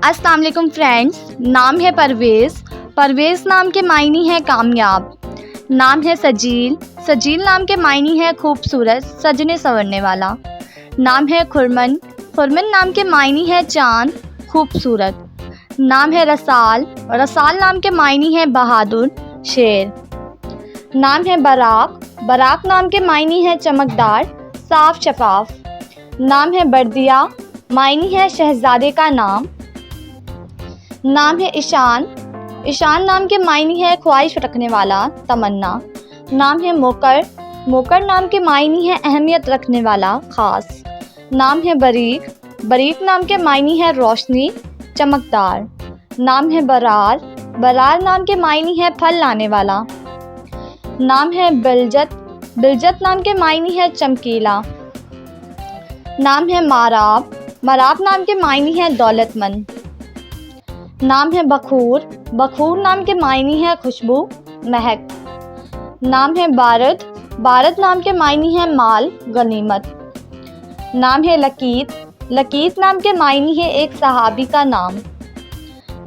अस्सलाम वालेकुम फ्रेंड्स। नाम है परवेज़। परवेज़ नाम के मायने हैं कामयाब। नाम है सजील। सजील नाम के मायने हैं खूबसूरत, सजने संवरने वाला। नाम है खुरमन। खुरमन नाम के मायने हैं चाँद, खूबसूरत। नाम है रसाल। रसाल नाम के मायने हैं बहादुर, शेर। नाम है बराक। बराक नाम के मायने हैं चमकदार, साफ शफाफ। नाम है बर्दिया। मायने है शहजादे का नाम। नाम है ईशान। ईशान नाम के मायने है ख्वाहिश रखने वाला, तमन्ना। नाम है मोकर। मोकर नाम के मायने है अहमियत रखने वाला, ख़ास। नाम है बरीक। बरीक नाम के मायने है रोशनी, चमकदार। नाम है बरार। बरार नाम के मायने है फल लाने वाला। नाम है बिलजत। बिलजत नाम के मायने है चमकीला। नाम है माराब। माराब नाम के मायने है दौलतमंद। नाम है बखूर। बखूर नाम के मायने है खुशबू, महक। नाम है बारद। बारद नाम के मायने है माल, गनीमत। नाम है लकीत। लकीत नाम के मायने है एक सहाबी का नाम।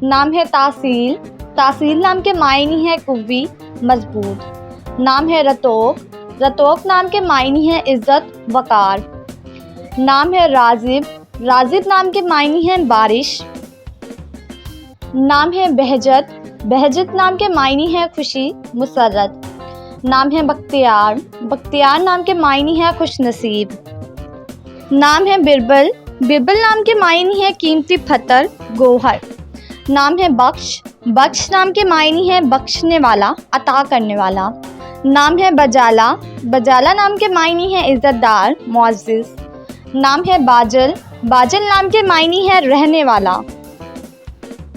नाम है तासील। तासील नाम के मायने है कुव्वी, मजबूत। नाम है रतोक। रतोक नाम के मायने है इज़्ज़त, वकार। नाम है राजिब। राजिब नाम के मायने है बारिश। नाम है बहजत। बहजत नाम के मायने है खुशी, मुसर्रत। नाम है बख्तियार। बख्तियार नाम के मायने है खुशनसीब। नाम है बिरबल। बिरबल नाम के मायने है कीमती पत्थर, गोहर। नाम है बख्श। बख्श नाम के मायने है बख्शने वाला, अता करने वाला। नाम है बजाला। बजाला नाम के मायने है इज़्ज़तदार, मुअज़्ज़िज़। नाम है बाजल। बाजल नाम के मायने है रहने वाला,